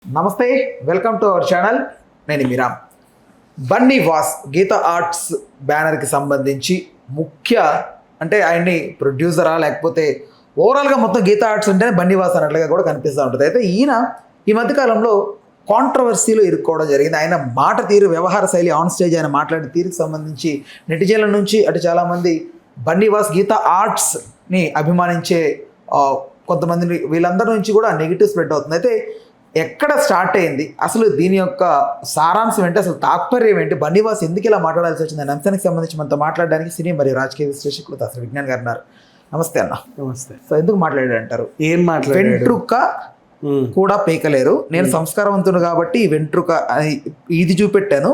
నమస్తే, welcome to our channel. నేను మీరామ్. Bunny was Gita arts బ్యానర్కి సంబంధించి అంటే ఆయన్ని ప్రొడ్యూసరా లేకపోతే ఓవరాల్గా మొత్తం గీత ఆర్ట్స్ ఉంటేనే బన్నీ వాస్ అన్నట్లుగా కూడా కనిపిస్తూ ఉంటుంది. అయితే ఈయన ఈ మధ్యకాలంలో కాంట్రవర్సీలో ఇరుక్కోవడం జరిగింది. ఆయన మాట తీరు, వ్యవహార శైలి, ఆన్ స్టేజ్ ఆయన మాట్లాడే తీరుకి సంబంధించి నెటిజన్ల నుంచి అటు చాలామంది బన్నీ వాస్ గీత ఆర్ట్స్ని అభిమానించే కొంతమంది వీళ్ళందరి నుంచి కూడా నెగిటివ్ స్ప్రెడ్ అవుతుంది. అయితే ఎక్కడ స్టార్ట్ అయింది, అసలు దీని యొక్క సారాంశం ఏంటి, అసలు తాత్పర్యం ఏంటి, బన్నీ వాస్ ఎందుకు ఇలా మాట్లాడాల్సి వచ్చింది అనే అంశానికి సంబంధించి మనతో మాట్లాడడానికి సినీ మరియు రాజకీయ విశ్లేషకులు అసలు విజ్ఞాన్ గారు ఉన్నారు. నమస్తే అన్న. నమస్తే. సో ఎందుకు మాట్లాడారు అంటారు? ఏం మాట్లాడారు? వెంట్రుక కూడా పీకలేరు, నేను సంస్కారవంతుడు కాబట్టి వెంట్రుక ఇది చూపెట్టాను,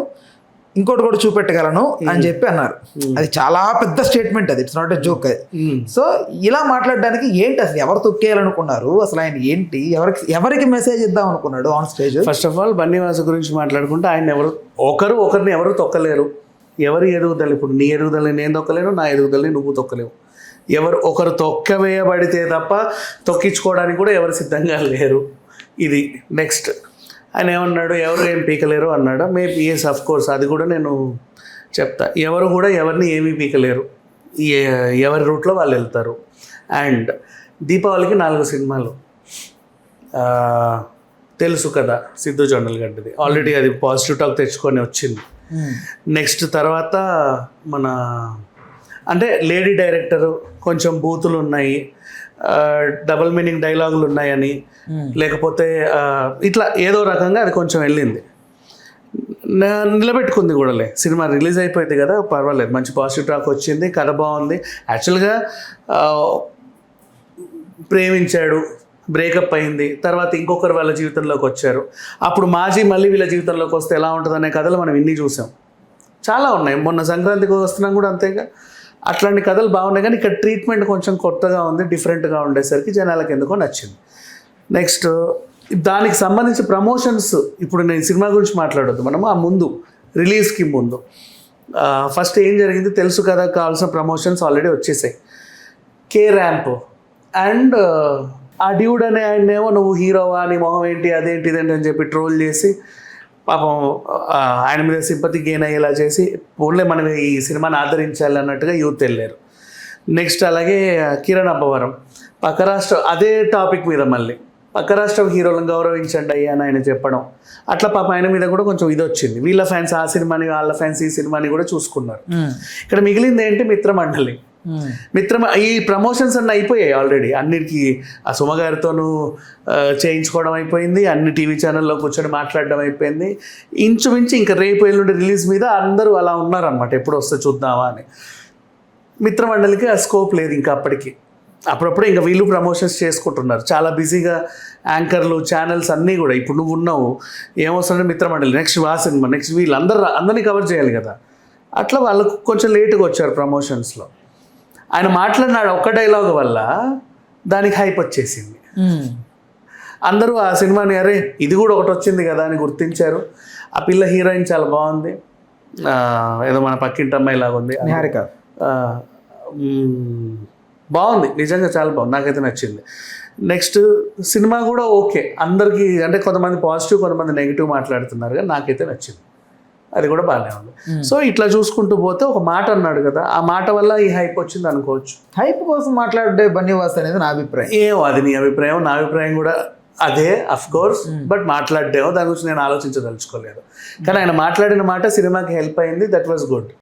ఇంకోటి కూడా చూపెట్టగలను అని చెప్పి అన్నారు. అది చాలా పెద్ద స్టేట్మెంట్, అది it's not a joke. So ఇలా మాట్లాడడానికి ఏంటి, అసలు ఎవరు తొక్కేయాలనుకున్నారు, అసలు ఆయన ఏంటి, ఎవరికి మెసేజ్ ఇద్దాం అనుకున్నాడు on stage? First of all Bunny Vasu గురించి మాట్లాడుకుంటే ఆయన ఒకరిని ఎవరు తొక్కలేరు. ఎవరి ఎదుగుదల, ఇప్పుడు నీ ఎదుగుదలని నేను తొక్కలేను, నా ఎదుగుదలని నువ్వు తొక్కలేవు. ఒకరు తొక్కవేయబడితే తప్ప తొక్కించుకోవడానికి కూడా ఎవరు సిద్ధంగా లేరు. ఇది నెక్స్ట్ ఆయన ఏమన్నాడు, ఎవరు ఏం పీకలేరు అన్నాడు. మేబీ ఎస్, అఫ్ కోర్స్, అది కూడా నేను చెప్తా. ఎవరు కూడా ఎవరిని ఏమీ పీకలేరు, ఎవరి రూట్లో వాళ్ళు వెళ్తారు. అండ్ దీపావళికి 4 సినిమాలు తెలుసు కదా, సిద్ధు జొన్నలగడ్డది ఆల్రెడీ అది పాజిటివ్ టాక్ తెచ్చుకొని వచ్చింది. నెక్స్ట్ తర్వాత మన అంటే లేడీ డైరెక్టరు, కొంచెం బూతులు ఉన్నాయి, డబుల్ మీనింగ్ డైలాగులు ఉన్నాయని, లేకపోతే ఇట్లా ఏదో రకంగా అది కొంచెం వెళ్ళింది. నిలబెట్టుకుంది కూడాలే. సినిమా రిలీజ్ అయిపోయింది కదా, పర్వాలేదు, మంచి పాజిటివ్ టాక్ వచ్చింది, కథ బాగుంది. యాక్చువల్గా ప్రేమించాడు, బ్రేకప్ అయింది, తర్వాత ఇంకొకరు వాళ్ళ జీవితంలోకి వచ్చారు, అప్పుడు మాజీ మళ్ళీ వీళ్ళ జీవితంలోకి వస్తే ఎలా ఉంటుందనే కథలు మనం ఇన్ని చూసాం, చాలా ఉన్నాయి. మొన్న సంక్రాంతికి వస్తున్నాం కూడా అంతేగా. అట్లాంటి కథలు బాగున్నాయి, కానీ ఇక్కడ ట్రీట్మెంట్ కొంచెం కొత్తగా ఉంది, డిఫరెంట్గా ఉండేసరికి జనాలకు ఎందుకో నచ్చింది. నెక్స్ట్ దానికి సంబంధించి ప్రమోషన్స్, ఇప్పుడు నేను సినిమా గురించి మాట్లాడొద్దు, మనం ఆ ముందు రిలీజ్కి ముందు ఫస్ట్ ఏం జరిగింది తెలుసు కదా, కావాల్సిన ప్రమోషన్స్ ఆల్రెడీ వచ్చేసాయి. కే ర్యాంప్ అండ్ ఆ డ్యూడ్ అనే ఆయనేమో నువ్వు హీరోవా, నీ మొహం ఏంటి, అదేంటి ఇదేంటి అని చెప్పి ట్రోల్ చేసి పాపం ఆయన మీద సింపతి గెయిన్ అయ్యేలా చేసి ఓన్లీ మనం ఈ సినిమాని ఆదరించాలి అన్నట్టుగా యూత్ వెళ్ళారు. నెక్స్ట్ అలాగే కిరణ్ అబ్బవరం పక్క రాష్ట్రం అదే టాపిక్ మీద మళ్ళీ పక్క రాష్ట్రం హీరోలను గౌరవించండి అయ్యా అని ఆయన చెప్పడం, అట్లా పాప ఆయన మీద కూడా కొంచెం ఇది వచ్చింది. వీళ్ళ ఫ్యాన్స్ ఆ సినిమాని, వాళ్ళ ఫ్యాన్స్ ఈ సినిమాని కూడా చూసుకున్నారు. ఇక్కడ మిగిలింది ఏంటి, మిత్రమండలి. ఈ ప్రమోషన్స్ అన్నీ అయిపోయాయి ఆల్రెడీ. అన్నిటికీ ఆ సుమగారితోనూ చేయించుకోవడం అయిపోయింది, అన్ని టీవీ ఛానల్లో కూర్చొని మాట్లాడడం అయిపోయింది. ఇంచుమించు ఇంకా రేపు ఎల్లుండి రిలీజ్ మీద అందరూ అలా ఉన్నారనమాట, ఎప్పుడు వస్తే చూద్దామా అని. మిత్రమండలికి ఆ స్కోప్ లేదు ఇంకా అప్పటికి. అప్పుడప్పుడు ఇంకా వీళ్ళు ప్రమోషన్స్ చేసుకుంటున్నారు, చాలా బిజీగా యాంకర్లు, ఛానల్స్ అన్నీ కూడా. ఇప్పుడు నువ్వు ఉన్నావు, ఏమొస్తుందంటే మిత్రమండలి, నెక్స్ట్ వా సినిమా, నెక్స్ట్ అందరినీ కవర్ చేయాలి కదా. అట్లా వాళ్ళకు కొంచెం లేటుగా వచ్చారు ప్రమోషన్స్లో. ఆయన మాట్లాడినాడు ఒక్క డైలాగ్ వల్ల దానికి హైప్ వచ్చేసింది. అందరూ ఆ సినిమాని అరే ఇది కూడా ఒకటి వచ్చింది కదా అని గుర్తించారు. ఆ పిల్ల హీరోయిన్ చాలా బాగుంది, ఏదో మన పక్కింటి అమ్మాయి లాగా ఉంది, నిహారిక. బాగుంది, నిజంగా చాలా బాగుంది, నాకైతే నచ్చింది. నెక్స్ట్ సినిమా కూడా ఓకే, అందరికీ అంటే కొంతమంది పాజిటివ్ కొంతమంది నెగిటివ్ మాట్లాడుతున్నారు, కానీ నాకైతే నచ్చింది, అది కూడా బాగానే ఉంది. సో ఇట్లా చూసుకుంటూ పోతే ఒక మాట అన్నాడు కదా, ఆ మాట వల్ల ఈ హైప్ వచ్చింది అనుకోవచ్చు. హైప్ కోసం మాట్లాడే బన్నీ వాస్ అనేది నా అభిప్రాయం. ఏమో అది నీ అభిప్రాయం, నా అభిప్రాయం కూడా అదే అఫ్ కోర్స్. బట్ మాట్లాడేమో దాని గురించి నేను ఆలోచించదలుచుకోలేదు, కానీ ఆయన మాట్లాడిన మాట సినిమాకి హెల్ప్ అయింది, దట్ వాజ్ గుడ్.